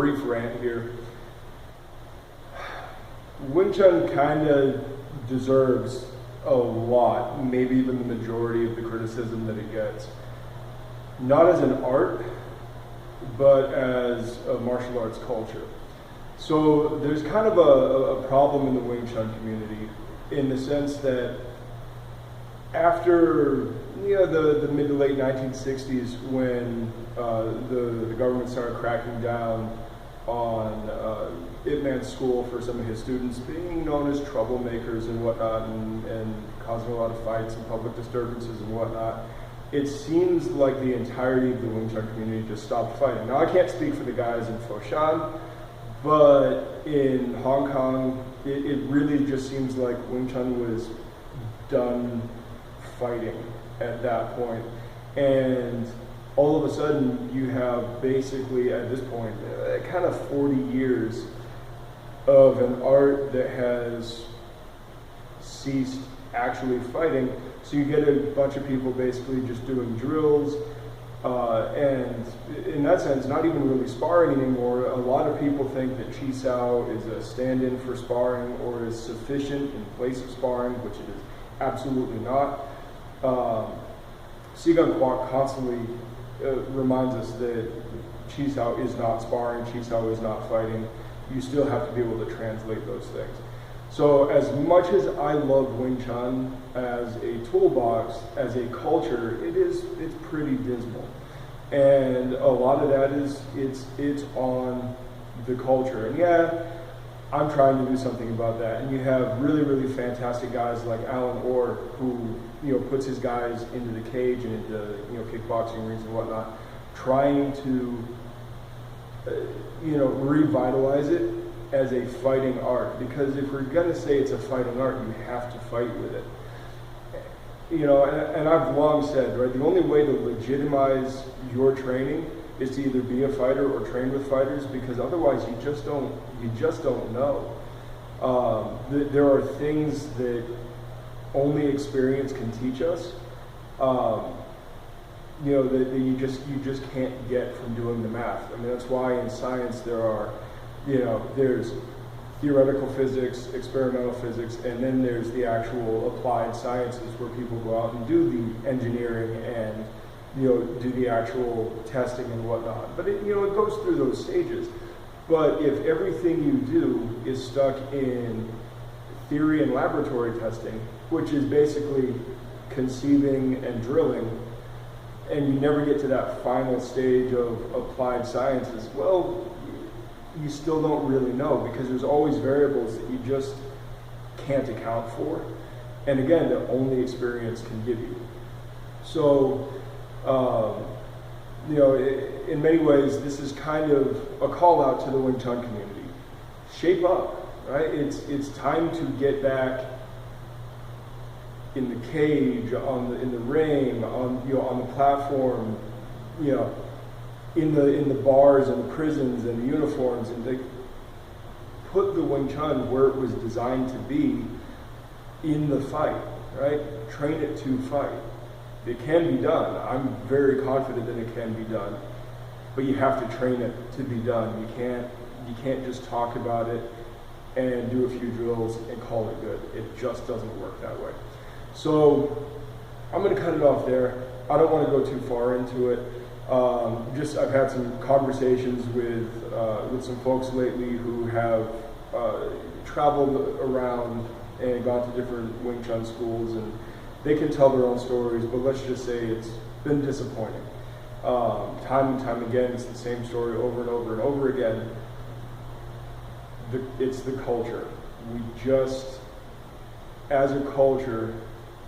brief rant here. Wing Chun kind of deserves a lot, maybe even the majority of the criticism that it gets. Not as an art, but as a martial arts culture. So there's kind of a problem in the Wing Chun community in the sense that after the mid to late 1960s, when the government started cracking down on Ip Man's school for some of his students being known as troublemakers and whatnot, and causing a lot of fights and public disturbances and whatnot, it seems like the entirety of the Wing Chun community just stopped fighting. Now, I can't speak for the guys in Foshan, but in Hong Kong, it really just seems like Wing Chun was done fighting at that point. And all of a sudden, you have basically, at this point, kind of 40 years of an art that has ceased actually fighting. So you get a bunch of people basically just doing drills, and in that sense, not even really sparring anymore. A lot of people think that Chi Sao is a stand-in for sparring or is sufficient in place of sparring, which it is absolutely not. Sigang Kwok constantly reminds us that Chi Sao is not sparring, Chi Sao is not fighting. You still have to be able to translate those things. So as much as I love Wing Chun as a toolbox, as a culture, it's pretty dismal. And a lot of that is, it's on the culture. And yeah, I'm trying to do something about that. And you have really, really fantastic guys like Alan Orr, who puts his guys into the cage and into kickboxing rings and whatnot, trying to revitalize it as a fighting art. Because if we're gonna say it's a fighting art, you have to fight with it. And I've long said, right, the only way to legitimize your training is to either be a fighter or train with fighters, because otherwise you just don't know. There are things that only experience can teach us, that you just can't get from doing the math. I mean, that's why in science there's theoretical physics, experimental physics, and then there's the actual applied sciences where people go out and do the engineering and do the actual testing and whatnot. But it goes through those stages. But if everything you do is stuck in theory and laboratory testing, which is basically conceiving and drilling, and you never get to that final stage of applied sciences, well, you still don't really know, because there's always variables that you just can't account for. And again, that only experience can give you. So, in many ways, this is kind of a call out to the Wing Chun community. Shape up, right? It's time to get back in the cage, in the ring, on the platform, in the bars and the prisons and the uniforms, and they put the Wing Chun where it was designed to be, in the fight, right? Train it to fight. It can be done. I'm very confident that it can be done, but you have to train it to be done. You can't just talk about it and do a few drills and call it good. It just doesn't work that way. So I'm going to cut it off there. I don't want to go too far into it. I've had some conversations with some folks lately who have traveled around and gone to different Wing Chun schools, and they can tell their own stories, but let's just say it's been disappointing. Time and time again, it's the same story over and over and over again. It's the culture. We just, as a culture,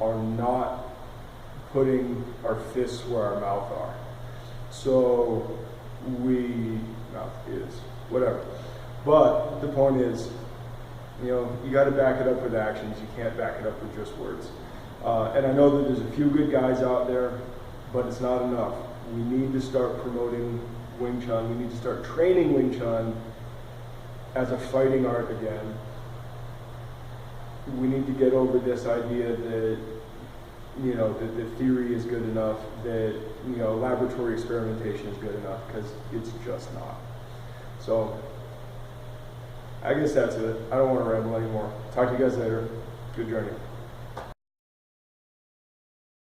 are not putting our fists where our mouth are. So mouth is, whatever. But the point is, you got to back it up with actions. You can't back it up with just words. And I know that there's a few good guys out there, but it's not enough. We need to start promoting Wing Chun. We need to start training Wing Chun as a fighting art again. We need to get over this idea that that the theory is good enough, that laboratory experimentation is good enough, because it's just not. So I guess that's it. I don't want to ramble anymore. Talk to you guys later. Good journey.